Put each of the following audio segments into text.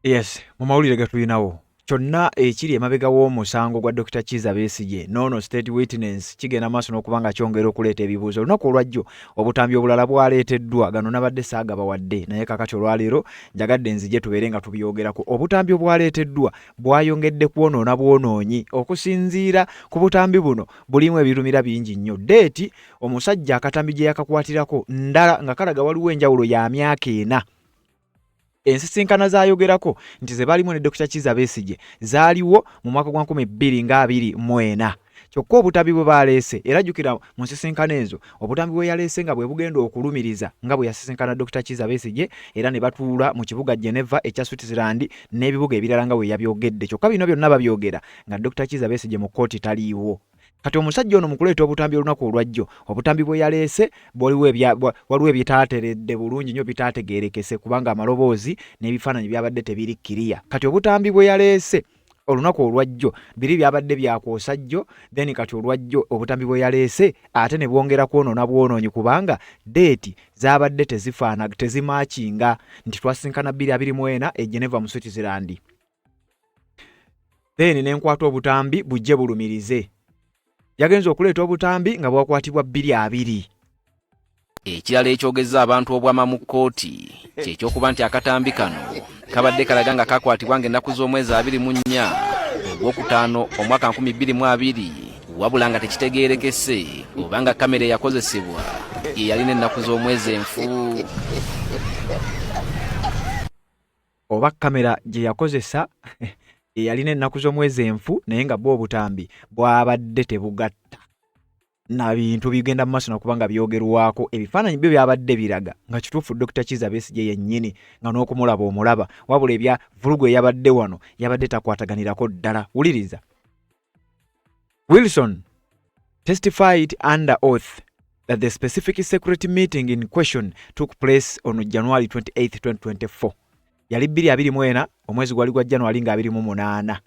Yes, mu mawulire gatulinawo kyonna ekiri emabega w'omusango gwa Dr. Kizza Besigye nono state witness kigenda maaso n'okuba nga kyongera okuleeta ebibuuzo. Olunaku olwajjo obutambi obulala bwaleeteddwa gano nabadde saagabawadde naye kakati olwaleero njagadde nzije tubeere nga tubyogerako. Obutambi obwaleeteddwa bwayongedde kwonoona bwonoonyi okusinziira ku butambi buno bulimu ebirumira bingi nnyo. Deeti omusajja akatambi gye yakakwatirako ndala nga kalaga waliwo enjawulo ya myaka 4. Ensisinkana zaayogerako nti ze balimu ne Dr. Kizza Besigye zaaliwo mu mwaka gwa 2024. Kyokka obutambi bwe baleese era jjukira mu nsisinkana ezo obutambi bwe yaleese nga bwe bugenda okulumiriza nga bwe yasisinkana Dr. Kizza Besigye era ne batuula mu kibuga Geneva ekya Switzerland n'ebibuga ebirala nga bwe yabyogedde. Kyokka bino byonna babyogera nga Dr. Kizza Besigye mu kkooti taliiwo. Kati omusajja ono mu kuleeta obutambi olunaku olwajjo obutambi bwe yaleese waliwo ebitaateredde bulungi nnyo bitaategeerekese kubanga amaloboozi n'ebifaananyi byabadde tebirikkiriya. Kati obutambi bwe yaleese olunaku olwajjo biri byabadde byakwosa jjo then kati olwajjo obutambi bwe yaleese ate ne bwongera kwonoona bwonoonyi kubanga deeti zaabadde tezimaakinga nti twasinkana 2024 e Geneva mu Switzerland. Then n'enkwata obutambi bujje bulumirize. Yagenza okuleeta obutambi nga bwakwatibwa 2-2. Ekirala ekyogeza abantu obwama mu kkooti kyekyokuba nti akatambi kano kabadde kalaga nga kakwatibwa ng'ennaku z'omwezi 24 ogwokutaano omwaka 2020 wabula nga tekitegeerekese oba nga kamera eyakozesebwa yeyalina ennaku z'omwezi enfu. Oba kamera gye yakozesa yalina ennaku z'omwezi enfu naye nga bwo obutambi bwabadde tebugatta na bintu bigenda mu maaso n'okuba nga byogerwako. Ebifaananyi byo byabadde biraga nga kituufu Dr. Kizza Besigye yennyini nga n'okumulaba omulaba wabula ebya vulugu eyabadde wano yabadde takwataganirako ddala. Wuliriza. Wilson testified under oath that the specific security meeting in question took place on January 28, 2024. Yali 2024 omwezi gwali gwa January nga 28.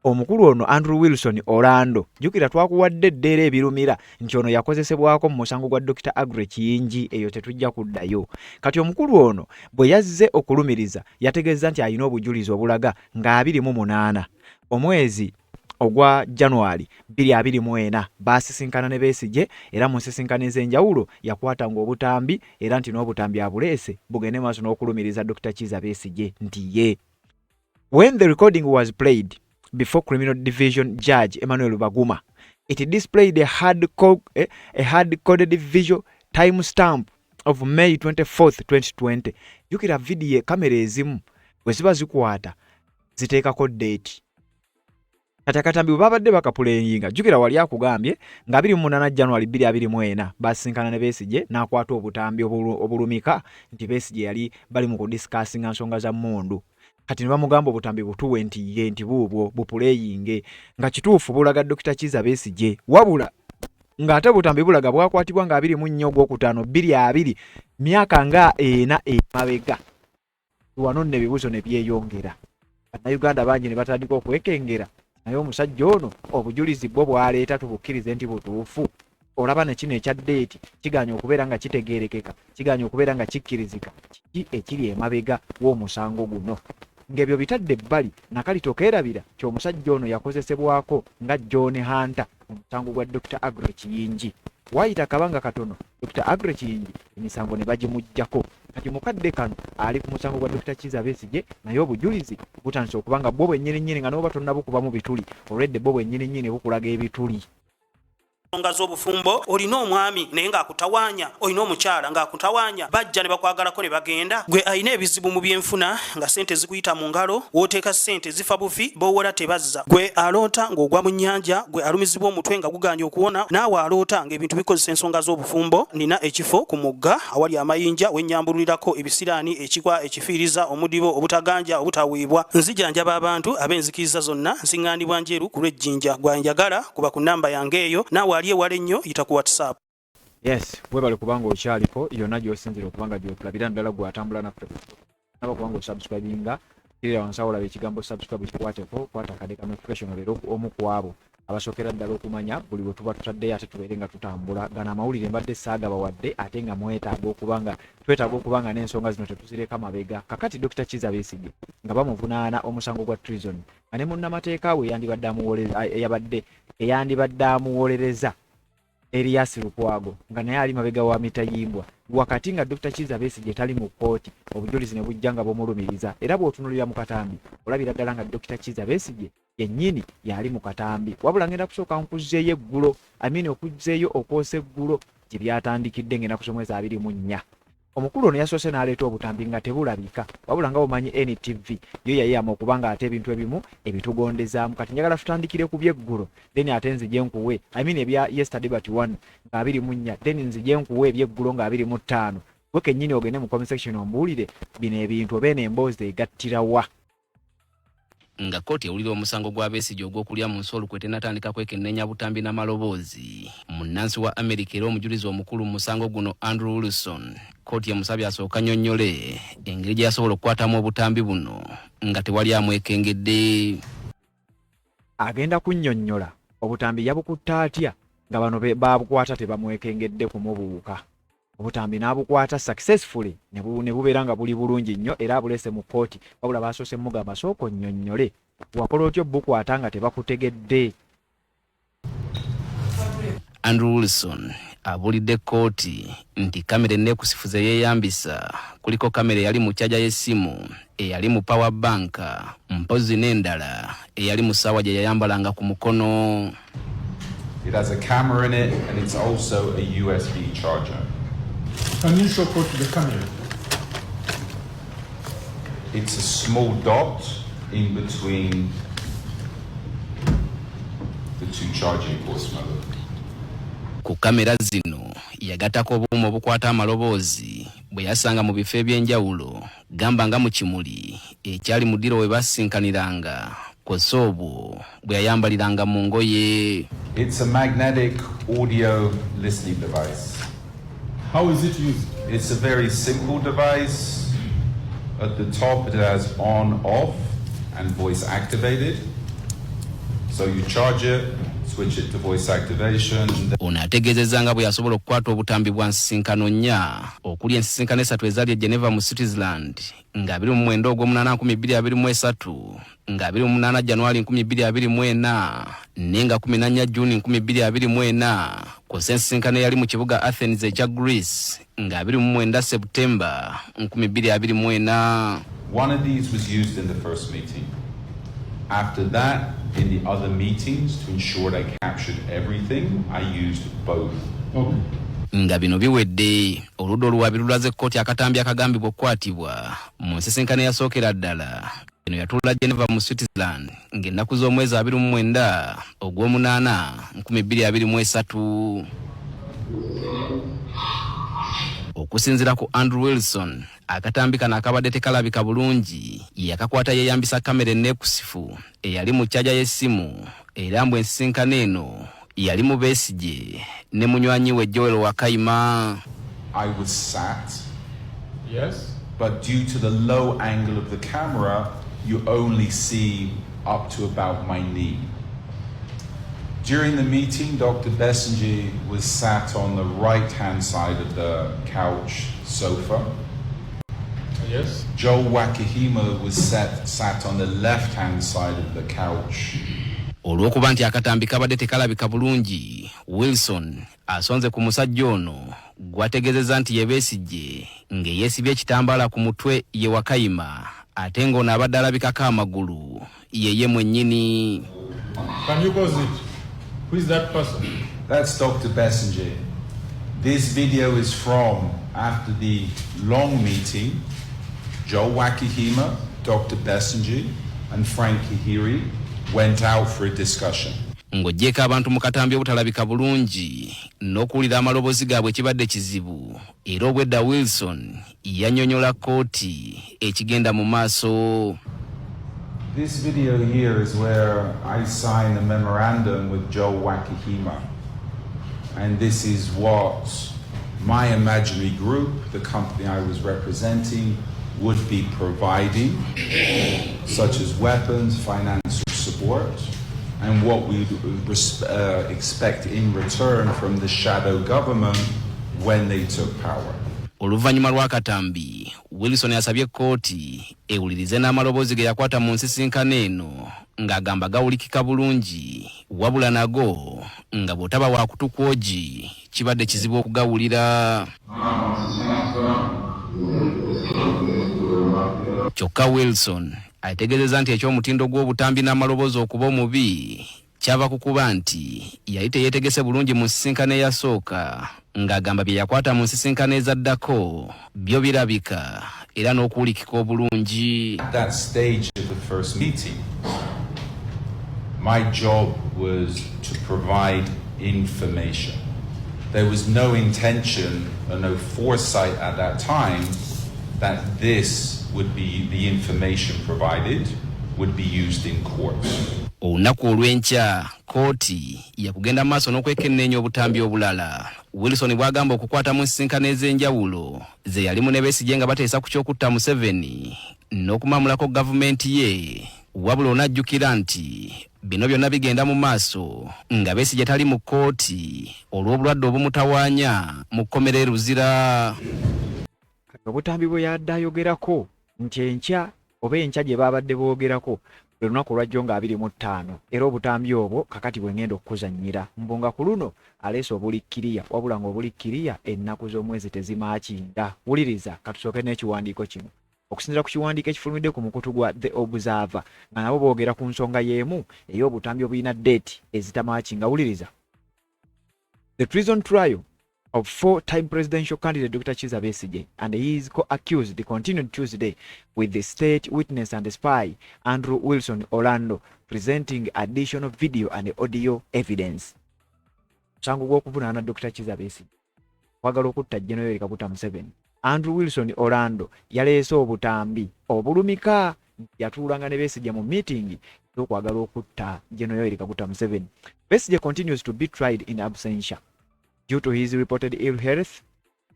Omukulu ono Andrew Wilson Orlando jukira twakuwadde eddeera ebirumira nti ono yakozesebwako mu musango gwa Dr. Aggrey Kiyingi eyo tetujja kuddayo. Kati omukulu ono bwe yazze okulumiriza yategeeza nti alina obujulizi obulaga nga 28 omwezi ogwa January 2024 baasisinkana ne Besigye era mu nsisinkana ez'enjawulo yakwatanga obutambi era nti n'obutambi abuleese bugende maaso n'okulumiriza Dr. Kizza Besigye nti ye. When the recording was played before Criminal Division Judge Emmanuel Baguma, it displayed a hard-coded visual timestamp of May 24th, 2020. Jukira video kamera ezimu bwe ziba zikwata ziteekako date. Kati akatambi bwe babadde bakapuleyinga jukira wali akugambye nga 28 January 2024 basisinkana ne Besigye n'akwata obutambi obulumika nti Besigye yali bali mu kudiscussinga nsonga za mmundu. Kati ne bamugamba obutambi butuwe nti ye nti buubwo bupuleyinge nga kituufu bulaga Dr. Kizza Besigye wabula ng'ate obutambi bulaga bwakwatibwa nga 24 ogwokutaano 2020 myaka nga 4 emabega. Wano nno ebibuuzo ne byeyongera. Bannayuganda bangi ne batandika okwekengera naye omusajja ono obujulizi bwo bwaleeta tubukkirize nti butuufu. Olaba ne kino ekya deeti kiganya okubeera nga kitegeerekeka, kiganya okubeera nga kikkirizika kiki ekiri emabega w'omusango guno. Ng'ebyo bitadde ebbali nakali tokeerabira ky'omusajja ono yakozesebwako nga John Hunter omusango gwa Dr. Aggrey Kiyingi. Waayita kabanga katono Dr. Aggrey Kiyingi emisango ne bagimuggyako. Kati mukadde kano ali ku musango gwa Dr. Kizza Besigye naye obujulizi butandise okuba nga bwo bwennyini nga n'oba tonnabukubamu bituli olwedde bwo bwennyini bukulaga ebituli. Nsonga z'obufumbo olina omwami naye ng'akutawaanya, olina omukyala ng'akutawaanya, bajja ne bakwagalako ne bagenda. Gwe alina ebizibu mu byenfuna nga ssente zikuyita mu ngalo, w'oteeka ssente zifa bufi b'owola tebazza. Gwe aloota ng'ogwa mu nnyanja, gwe alumizibwa omutwe nga guganja okuwona, naawe aloota ng'ebintu bikozesa ensonga z'obufumbo. Nina ekifo ku mugga awali amayinja wennyambulirako ebisiraani, ekikwa, ekifiiriza, omudibo, obutaganja, obutaweebwa. Nzijanjaba abantu ab'enzikiriza zonna, nsiŋŋaanibwa njeru ku lw'ejjinja. Gwanjagala kuba ku nnamba yange eyo, naawe aliye wale nnyo yita ku WhatsApp. Yes, webale kubanga okyaliko yonna gy'osinzira okubanga gy'otulabira ddala gw'atambula naffe. Naba kubanga osubscribinga kirira wansi awo olaba ekigambo subscribe kikwateko kwata akade ka notification olero omu ku abo abasookera ddala okumanya buli bwe tuba tutaddeyo ate tubeere nga tutambula. Gano amawulire mbadde saagabawadde ate nga twetaaga okubanga n'ensonga zino tetuzireka mabega. Kakati Dr. Kizza Besigye nga bamuvunaana omusango gwa treason nga ne munnamateeka we eyandibadde amuwolereza Erias Lukwago nga naye ali mabega wa Mitayimbwa, wakati nga Dr. Kizza Besigye tali mu kkooti, obujulizi ne bujja nga bumulumiriza. Era bw'otunuulira mu katambi olabira ddala nga Dr. Kizza Besigye yennyini yali mu katambi. Wabula ngenda kusooka nkuzzeeyo eggulo, okuzzeeyo okwosa eggulo gye byatandikidde ngenda kusomweza 24. Omukulu ono yasoose n'aleeta obutambi nga tebulabika, wabula nga bumanyi NTV yo yayiyama okubanga ate ebintu ebimu ebitugondezaamu. Kati njagala tutandikire ku byeggulo, then ate nzije nkuwe ebya yesterday but 1 nga 24, then nzije nkuwe ebyeggulo nga 25. Gwe kennyini ogende mu comment section ombuulire bino ebintu oba emboozi egattirawa. Nga kkooti ewulira omusango gwa Besigye ogw'okulya mu nsi olukwe tennatandika kwekennenya butambi n'amaloboozi. Munnansi wa Amerika era omujulizi omukulu mu musango guno Andrew Wilson, kkooti emusabye asooka annyonnyole engeri gye yasobola okukwatamu obutambi buno nga tewali amwekengedde. Agenda kunnyonnyola obutambi yabukutte atya nga bano babukwata tebamwekengedde kumubuuka. Obutambi n'abukwata successfully ne bubeera nga buli bulungi nnyo era abulese mu kkooti, wabula basoose mugamba sooka onnyonnyole wakola otyo bukwata nga tebakutegedde. Andrew Wilson abulidde kkooti nti kamera enneekusifu ze yeeyambisa kuliko kamera eyali mu kyaja y'essimu, eyali mu power bank, mpozi n'endala eyali mu ssaawa gye yayambalanga ku mukono. It has a camera in it and it's also a USB charger. Can you show code to the camera? It's a small dot in between the two charging ports, my lord. Ku kamera zino yagattako obuuma obukwata amaloboozi bwe yasanga mu bifo eby'enjawulo, gamba nga mu kimuli ekyali mu ddiro we basinkaniranga, kw'ossa obwo bwe yayambaliranga mu ngoye. It's a magnetic audio listening device. How is it used? It's a very simple device. At the top it has on, off and voice activated. So you charge it, switch it to voice activation. Ono ategeezezza nga bwe yasobola okukwata obutambi bwa nsisinkano 4 okuli ensisinkano 3 ezaali e Geneva mu Switzerland nga 29 Ogw'omunaana 2023, nga 28 January 2024 nenga 14 June 2024, kw'ossa ensisinkano eyali mu kibuga Athens ekya Greece nga 29 September 2024. One of these was used in the first meeting. After that, in the other meetings, to ensure I captured everything, I used both. Okay. Nga bino biwedde, oludda oluwabi lulaze kkooti akatambi akagambibwa okukwatibwa mu nsisinkano eyasookera ddala eno yatuula Geneva mu Switzerland ng'ennaku z'omwezi 29 Ogw'omunaana 2023. Okusinziira ku Andrew Wilson, akatambi kano akabadde tekalabika bulungi yakakwata yeeyambisa kamera enneekusifu eyali mu kyaja y'essimu, era mbu ensisinkano eno yali mu Besigye ne munywanyi we Joel Wakayima. I was sat. Yes. But due to the low angle of the camera, you only see up to about my knee. During the meeting, Dr. Besigye was sat on the right-hand side of the couch sofa. Yes. Joel Wakahima was sat on the left-hand side of the couch. Olw'okuba nti akatambi kabadde tekalabika bulungi, Wilson asonze ku musajja ono gwategeezezza nti ye Besigye ng'eyeesibye ekitambaala ku mutwe ye Wakayima, ate ng'ono abadde alabikako amagulu yeye mwennyini. Can you pause it? Who is that person? That's Dr. Besigye. This video is from after the long meeting. Joel Wakahima, Dr. Besigye, and Frank Kahiri went out for a discussion. Ng'oggyeko abantu mu katambi obutalabika bulungi n'okuwulira amaloboozi gaabwe kibadde kizibu, era obwedda Wilson yannyonnyola kkooti ekigenda mu maaso. This video here is where I signed a memorandum with Joel Wakahima. And this is what my imaginary group, the company I was representing, would be providing, such as weapons, financial support, and what we expect in return from the shadow government when they took power. Oluvannyuma lwa Katambi, Wilson asabye kkooti ewulirize n'amaloboozi ge yakwata mu nsisinkano eno ng'agamba gawulikika bulungi wabula nago nga bw'otaba wa kutukwogi kibadde kizibu okugawulira. Kyokka Wilson ategeezezza nti eky'omutindo gw'obutambi n'amaloboozi okuba omubi kyava kukuba nti yali teyeetegese bulungi mu nsisinkano eyasooka ng'agamba bye yakwata mu nsisinkano ezaddako byo birabika era n'okuwulikika obulungi. At that stage of the first meeting, my job was to provide information. There was no intention or no foresight at that time that this would be the information provided would be used in court. Olunaku olw'enkya kkooti yakugenda maaso n'okwekenneenya obutambi obulala. Wilson bw'agamba okukwata mu nsisinkano ez'enjawulo ze yalimu ne Besigye nga bateesa ku ky'okutta Museveni n'okumamulako gavumenti ye, wabula onajjukira nti bino byonna bigenda mu maaso nga Besigye tali mu kkooti olw'obulwadde obumutawaanya mu kkomera Luzira. Obutambi bwe yadde ayogerako nti enkya oba enkya gye baabadde boogerako lwe lunaku olwajjo nga 25 era obutambi obwo kakati bwe ngenda okuzannyira mbunga ku luno aleese obulikkiriya wabula ng'obulikkiriya ennaku z'omwezi tezimaakinga. Wuliriza katusooke n'ekiwandiiko kino okusinziira ku kiwandiiko ekifulumidde ku mukutu gwa The Observer nga nabo boogera ku nsonga y'emu ey'obutambi obulina deeti ezitamaakinga. Wuliriza. The treason trial of four-time presidential candidate Dr. Kizza Besigye and his co-accused continued Tuesday with the state witness and spy Andrew Wilson Orlando presenting additional video and audio evidence. Musango gw'okuvunaana Dr. Kizza Besigye kwagala okutta General Yoweri Kaguta Museveni. Andrew Wilson Orlando yaleese obutambi obulumika yatuulanga ne Besigye mu meeting y'okwagala okutta General Yoweri Kaguta Museveni. Besigye continues to be tried in absentia due to his reported ill health,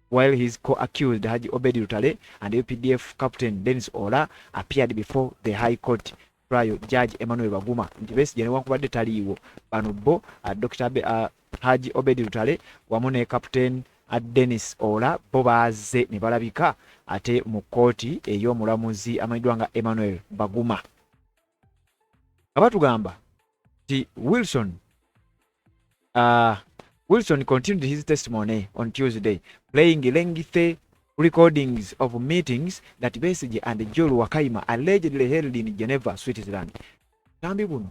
while his co-accused Haji Obedi Lutale and UPDF Captain Dennis Ola appeared before the High Court trial Judge Emmanuel Baguma. Nti Besigye newankubadde taliiwo bano bo Dr. Haji Obedi Lutale wamu ne Captain Dennis Ola bo baaze ne balabika ate mu kkooti ey'omulamuzi amanyiddwa nga Emmanuel Baguma. Abatugamba nti Wilson continued his testimony on Tuesday, playing lengthy recordings of meetings that Besigye and Joel Wakaima allegedly held in Geneva, Switzerland. Tambi buno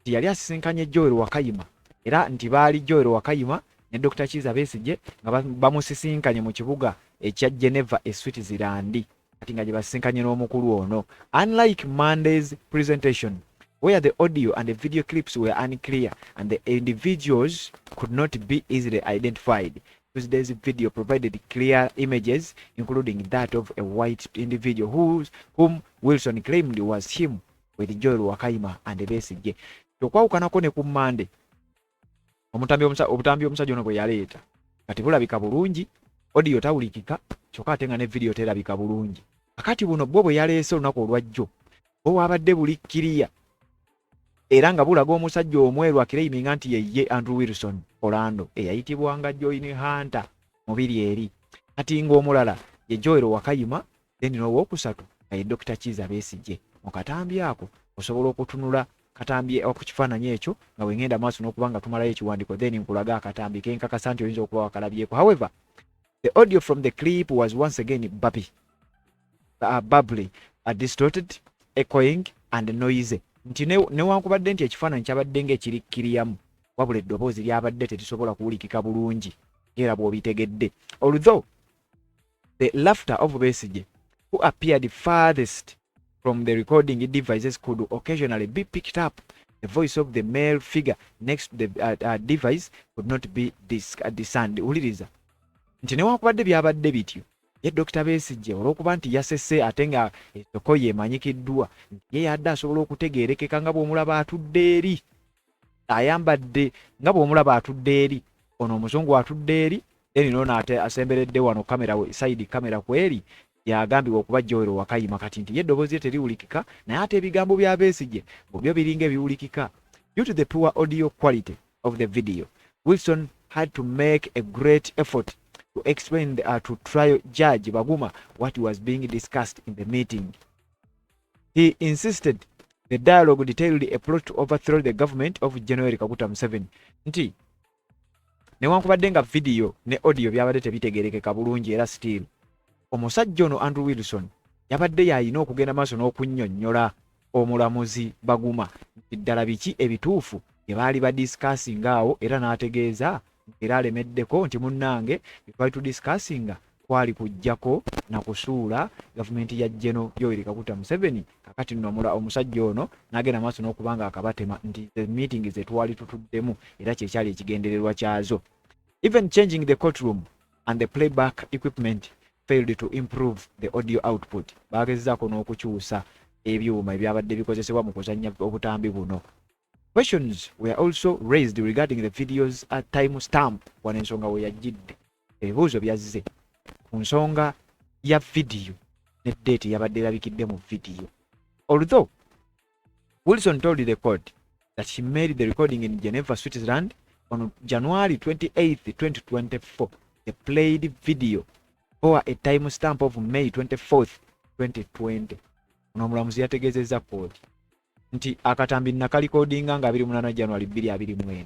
nti yali asisinkanye Joel Wakaima era nti baali Joel Wakaima ne Dr. Kizza Besigye nga bamusisinkanye mu kibuga ekya Geneva e Switzerland ati nga gye basisinkanye n'omukulu ono. Unlike Monday's presentation, where the audio and the video clips were unclear and the individuals could not be easily identified, Tuesday's video provided clear images, including that of a white individual whom Wilson claimed was him, with Joel Wakaima and Besigye. Okwawukanako ne ku Monday, obutambi omusajja ono bwe yaleeta kati bulabika bulungi, audio tawulikika, kyokka ate nga ne video terabika bulungi. Akati buno bwo bwe yaleese olunaku olwajjo bo wabadde bulikkiriya era nga bulaga omusajja omweru akireiminga nti ye Andrew Wilson Orlando eyayitibwanga Join Hunter mubiri eri. Kati ng'omulala ye Joel Wakaima, then n'owookusatu nga ye Dr. Kizza Besigye. Mu katambi ako osobola okutunula katambi okukifaananyi ekyo nga wengenda maaso n'okubanga tumalayo ekiwandiiko then nkulaga akatambi kenkakasa nti oyinza okuba wakalabyeko. However, the audio from the clip was once again bubbly, distorted, echoing and noisy. Nti newankubadde nti ekifaananyi kyabadde ng'ekirikkiriyamu wabula eddoboozi lyabadde teritusobola kuwulikika bulungi era bw'obitegedde. Although the laughter of Besigye, who appeared farthest from the recording devices, could occasionally be picked up, the voice of the male figure next to the device could not be discerned. Uliriza nti newankubadde byabadde bityo ye Dr. Besigye olw'okuba nti yasese ate nga esoko yeemanyikiddwa ye yadde asobola okutegeerekeka nga bw'omulaba atudde eri ayambadde nga bw'omulaba atudde eri ono omuzungu atudde eri then nono ate asemberedde wano kamera side kamera kweri yagambibwa okuba Joel Wakaima kati nti ye eddoboozi ye teriwulikika naye ate ebigambo bya Besigye byo biringa ebiwulikika. Due to the poor audio quality of the video, Wilson had to make a great effort to explain to trial judge Baguma what was being discussed in the meeting. He insisted the dialogue detailed a plot to overthrow the government of January Kaguta Museveni. Nti newankubadde nga video ne audio byabadde tebitegerekeka bulungi era still omusajja ono Andrew Wilson yabadde yalina okugenda maaso n'okunnyonnyola omulamuzi Baguma nti ddala biki ebituufu bye baali badiscassinga awo, era n'ategeeza era alemeddeko nti munnange bye twali tudiscassinga kwali kujjako na kusuula gavumenti ya Jeno Yoweri Kaguta Museveni. Kakati nno omusajja ono n'agenda maaso n'okubanga akabatema nti the meeting ze twali tutuddemu era kyekyali ekigendererwa kyazo. Even changing the courtroom and the playback equipment failed to improve the audio output. Bagezaako n'okukyusa ebyuma ebyabadde bikozesebwa mu kuzannya obutambi buno. Questions were also raised regarding the video's time stamp wana ensonga we yajjidde. Ebibuuzo byazze ku nsonga ya video ne date yabadde erabikidde mu video. Although Wilson told the court that he made the recording in Geneva, Switzerland on January 28, 2024, the played video bore a time stamp of May 24, 2020. Omulamuzi yategeezezza court nti akatambi nakalikodinga nga 28 January 2024.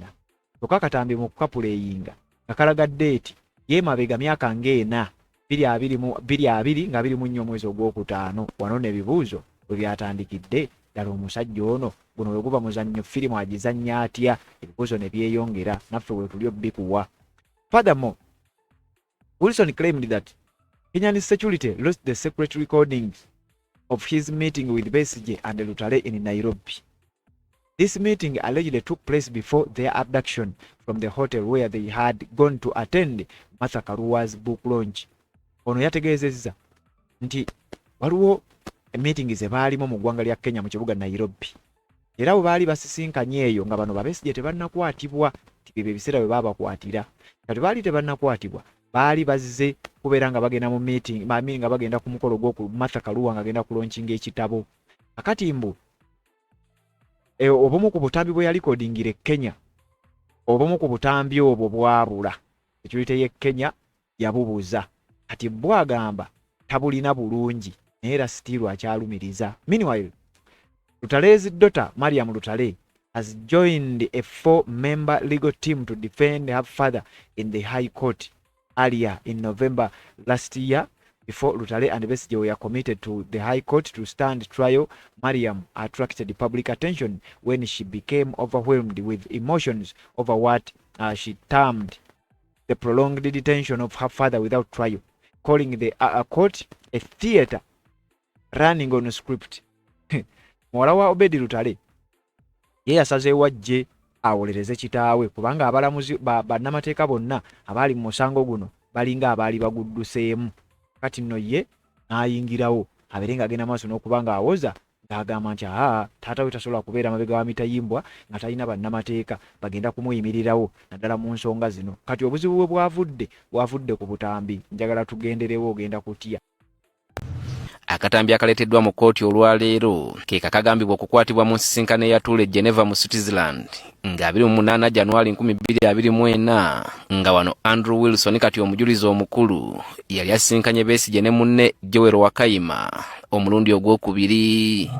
Kyokka akatambi mu kapuleyinga nga kalaga date y'emabega myaka ng'ena 2020 nga 24 omwezi ogwokutaano. Wano n'ebibuuzo bwe byatandikidde ddala omusajja ono guno bwe guba muzannyo firimu agizannya atya, ebibuuzo ne byeyongera naffe we tuli obbikuwa. Furthermore, Wilson claimed that Kenyan security lost the secret recordings of his meeting with Besigye and Lutale in Nairobi. This meeting allegedly took place before their abduction from the hotel where they had gone to attend Martha Karua's book launch. Ono yategeezezza nti waliwo meeting ze baalimu mu ggwanga lya Kenya mu kibuga Nairobi. Era bwe baali basisinkanye eyo nga bano Besigye tebannakwatibwa, tibyo ebiseera bwe baabakwatira. Kati baali tebannakwatibwa, baali bazze kubeera nga bagenda mu meeting, nga bagenda ku mukolo gw'oku Martha Karua nga agenda kulaunchinga ekitabo. Kakati mbu obumu ku butambi bwe yalikodingire Kenya, obumu ku butambi obwo bwabula, security ye Kenya yabubuza. Kati bwagamba tabulina bulungi era still akyalumiriza. Meanwhile, Lutale's daughter Mariam Lutale has joined a 4-member legal team to defend her father in the High Court earlier in November last year. Before Lutale and Besigye were committed to the High Court to stand trial, Mariam attracted public attention when she became overwhelmed with emotions over what she termed the prolonged detention of her father without trial, calling the court a theater running on a script. Muwala wa Obedi Lutale ye yasazeewo ajje awolereze kitaawe kubanga abalamuzi bannamateeka bonna abaali mu musango guno balinga abaali bagudduseemu. Kati nno ye n'ayingirawo abeere ng'agenda maaso n'okubanga awoza ng'agamba nti taata we tasobola kubeera mabega wa mitayimbwa nga talina bannamateeka bagenda kumuyimirirawo naddala mu nsonga zino. Kati obuzibu bwe bwavudde ku butambi, njagala tugenderewo ogenda kutya. Akatambi akaleeteddwa mu kkooti olwaleero ke kakagambibwa okukwatibwa mu nsisinkano eyatuula e Geneva mu Switzerland nga 28 January 2024 nga wano Andrew Wilson kati omujulizi omukulu yali asisinkanye Besigye ne munne Joel Wakayima omulundi ogwokubiri.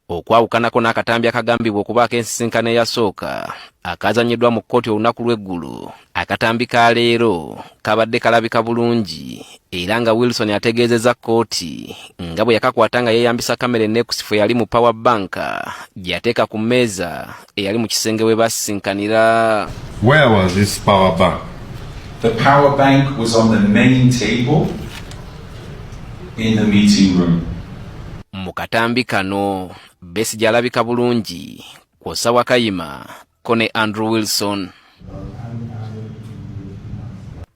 Okwawukanako n'akatambi akagambibwa okubaako ensisinkano eyasooka akazanyiddwa mu kkooti olunaku lw'eggulu, akatambi ka leero kabadde kalabika bulungi era nga Wilson ategeezezza kkooti nga bwe yakakwata nga yeeyambisa kamera enneekusifu eyali mu power bank gye yateeka ku mmeeza eyali mu kisenge we basisinkanira. Where was this power bank? The power bank was on the main table in the meeting room. Mu katambi kano Besigye alabika bulungi kw'ossa Wakayima ko ne Andrew Wilson.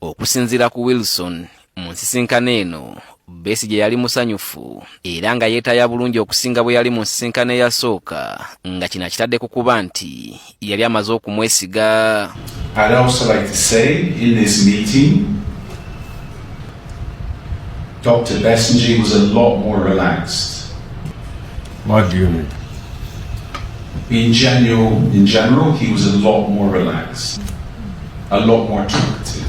Okusinziira ku Wilson mu nsisinkano eno Besigye yali musanyufu era nga yeetaya bulungi okusinga bwe yali mu nsisinkano eyasooka nga kino akitadde ku kuba nti yali amaze okumwesiga. I'd also like to say in this meeting Dr. Besigye was a lot more relaxed. What do you mean? In general, he was a lot more relaxed, a lot more talkative.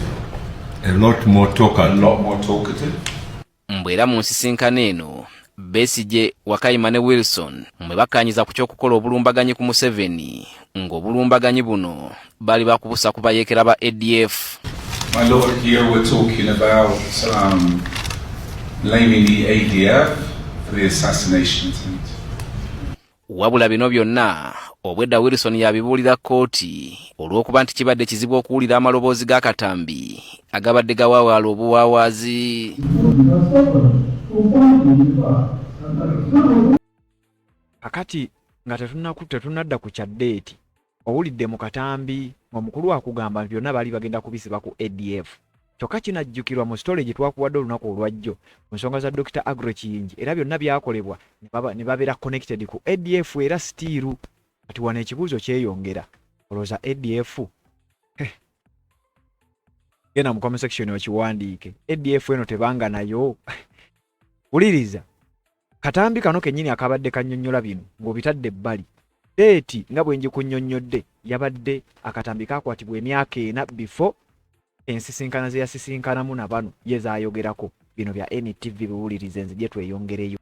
A lot more talkative. A lot more talkative. Mbwera mu nsisinkano eno Besigye, Wakayima ne Wilson mwe bakkanyiza ku ky'okukola obulumbaganyi ku Museveni ng'obulumbaganyi buno bali bakubusa ku bayeekera ba ADF. My lord, here we're talking about blaming the ADF for the assassination attempt. Wabula bino byonna obwedda Wilson yabibuulira kkooti olw'okuba nti kibadde kizibu okuwulira amaloboozi g'akatambi agabadde gawawaala obuwaawaazi. Kakati nga tetunadda ku kyaddeeti owulidde mu katambi omukulu akugamba byonna bali bagenda kubisiba ku ADF. Kyokka kinajjukirwa mu story gye twakuwadde olunaku olwajjo ku nsonga za Dr. Agro Kiyingi era byonna byakolebwa ne babeera connected ku ADF era stiiru. Kati wano ekibuuzo kyeyongera olowooza ADF genda mu comment section okiwandiike ADF eno tebanga nayo. Uliriza katambi kano kennyini akabadde kannyonnyola bino ng'obitadde ebbali deeti nga bwe ngikunnyonnyodde yabadde akatambi kakwatibwa emyaka 4 before ensisinkana ze yasisinkanamu na bano ye zaayogerako bino bya NTV biwulirize nzije tweyongereyo.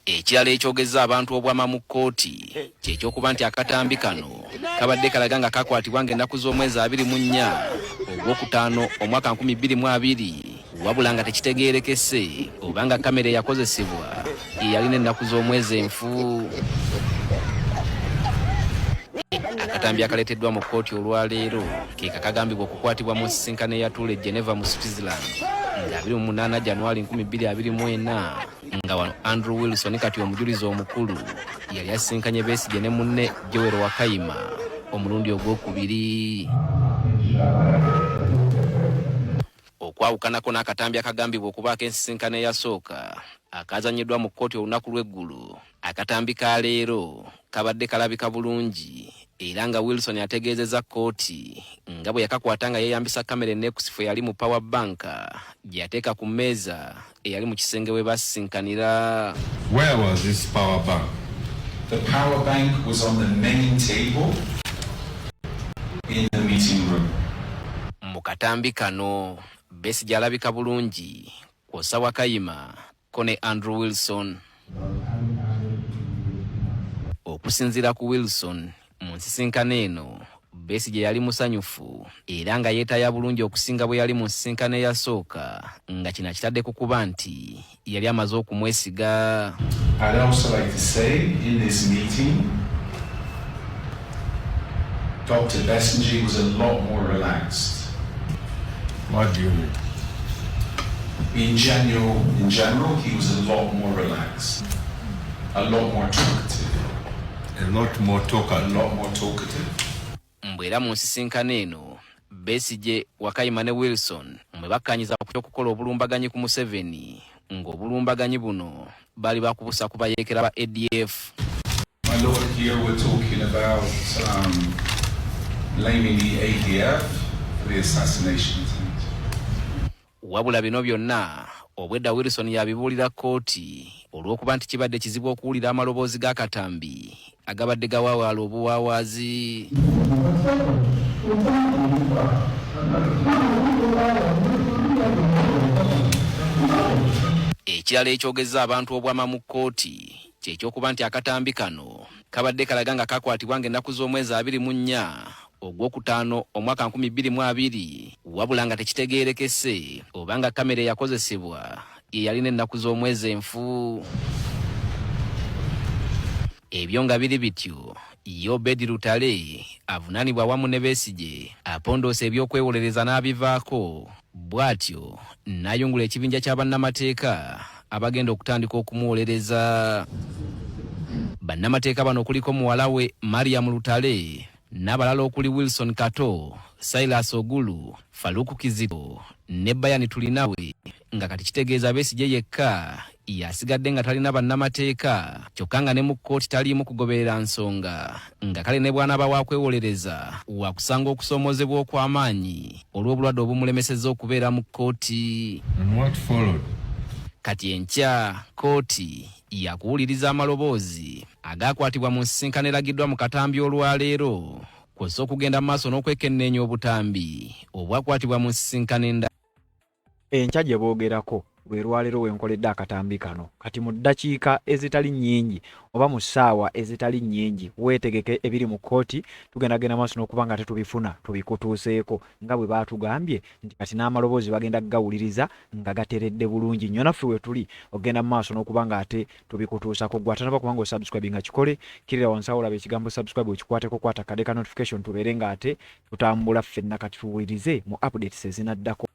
Ekirala ekyogeza abantu obwama mu kkooti kyekyokuba nti akatambi kano kabadde kalaga nga kakwatibwa ng'ennaku z'omwezi 24 ogwokutaano omwaka 2020 wabula nga tekitegeerekese oba nga kamera eyakozesebwa yalina ennaku z'omwezi enfu. Akatambi akaleeteddwa mu kkooti olwaleero ke kakagambibwa okukwatibwa mu nsisinkano eyatuula e Geneva mu Switzerland nga 28 January 2024 nga wano Andrew Wilson kati omujulizi omukulu yali asisinkanye Besigye ne munne Joel Wakayima omulundi ogwokubiri. Okwawukanako n'akatambi akagambibwa okubaako ensisinkano eyasooka akazanyiddwa mu kkooti olunaku lw'eggulu, akatambi ka leero kabadde kalabika bulungi era nga Wilson yategeezezza kkooti nga bwe yakakwata nga yeeyambisa kamera enneekusifu eyali mu power bank gye yateeka ku mmeeza eyali mu kisenge we basisinkanira. Where was this power bank? The power bank was on the main table in the meeting room. Mu katambi kano Besigye alabika bulungi kw'ossa Wakayima ko ne Andrew Wilson. Okusinziira ku Wilson mu nsisinkano eno Besigye yali musanyufu era nga yeetaya bulungi okusinga bwe yali mu nsisinkano eyasooka nga kino kitadde ku kuba nti yali amaze okumwesiga. I'd also like to say in this meeting, Dr. Besigye was a lot more relaxed. What do you mean? In general, he was a lot more relaxed, a lot more talkative. A lot more talkative. A lot more talkative. Mbwera mu nsisinkano eno Besigye, Wakayima ne Wilson mwe bakkanyiza ku ky'okukola obulumbaganyi ku Museveni ng'obulumbaganyi buno bali bakubusa ku bayeekera ba ADF. My lord, here we're talking about blaming the ADF for the assassination attempt. Wabula bino byonna obwedda Wilson yabibuulira kkooti olw'okuba nti kibadde kizibu okuwulira amaloboozi g'akatambi agabadde gawawaala obuwaawaazi. Ekirala ekyogeza abantu obwama mu kkooti kyekyokuba nti akatambi kano kabadde kalaga nga kakwatibwa ng'ennaku z'omwezi 24 ogwokutaano omwaka 2020 wabula nga tekitegeerekese oba nga kamera eyakozesebwa yalina ennaku z'omwezi enfu. Ebyo nga biri bityo Obed Lutale avunaanibwa awamu ne Besigye apondoosa ebyokwewolereza n'abivaako bw'atyo n'ayungula ekibinja kya bannamateeka abagenda okutandika okumuwolereza. Bannamateeka bano kuliko muwala we Mariam Lutale n'abalala okuli Wilson Kato, Silas Ogulu, Faluku Kizito ne Bayani Tulinawe nga kati kitegeeza Besigye yekka yasigadde nga talina bannamateeka kyokka nga ne mu kkooti taliimu kugoberera nsonga nga kale ne bwana bawakwewolereza wakusanga okusoomozebwa okw'amaanyi olw'obulwadde obumulemesezza okubeera mu kkooti. And what followed? kati enkya kkooti yakuwuliriza amaloboozi agaakwatibwa mu nsisinkano eragiddwa mu katambi olwaleero kw'ossa okugenda mu maaso n'okwekenneenya obutambi obwakwatibwa mu nsisinkano endala. Enkya gye boogerako lwe lwaleero wenkoledde akatambi kano kati mu ddakiika ezitali nnyingi oba mu ssaawa ezitali nnyingi weetegeke ebiri mu kkooti tugendagenda maaso n'okuba nga tetubifuna tubikutuuseeko nga bwe baatugambye nti kati n'amaloboozi bagenda gawuliriza nga gateredde bulungi nnyo naffe we tuli ogenda mu maaso n'okuba nga ate tubikutuusako gwe atanaba kubanga osubscribe nga kikole kirira wansi awo olaba ekigambo subscribe okikwateko kwata kade ka notification tubeere nga ate tutambula ffenna kati tuwulirize mu updates ezinaddako.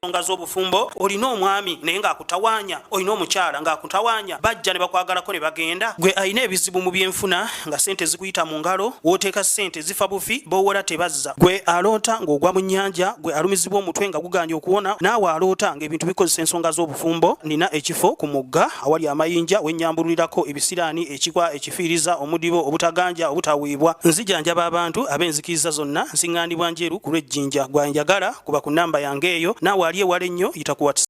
Ensonga z'obufumbo olina omwami naye ng'akutawanya, olina omukyala ng'akutawanya, bajja ne bakwagalako ne bagenda. Gwe alina ebizibu mu byenfuna nga ssente zikuyita mu ngalo, w'oteeka ssente zifa bufi b'owola tebazza. Gwe aloota ng'ogwa mu nnyanja, gwe alumizibwa omutwe nga guganje okuwona, naawe aloota ng'ebintu bikozesa ensonga z'obufumbo. Nina ekifo ku mugga awali amayinja wennyambululirako ebisiraani, ekikwa, ekifiiriza, omudibo, obutaganja, obutawiibwa. Nzijanjaba abantu ab'enzikiriza zonna, nsiŋŋaanibwa njeru ku lw'ejjinja. Gwanjagala kuba ku nnamba yange eyo, naawe ali ewala ennyo yita ku WhatsApp.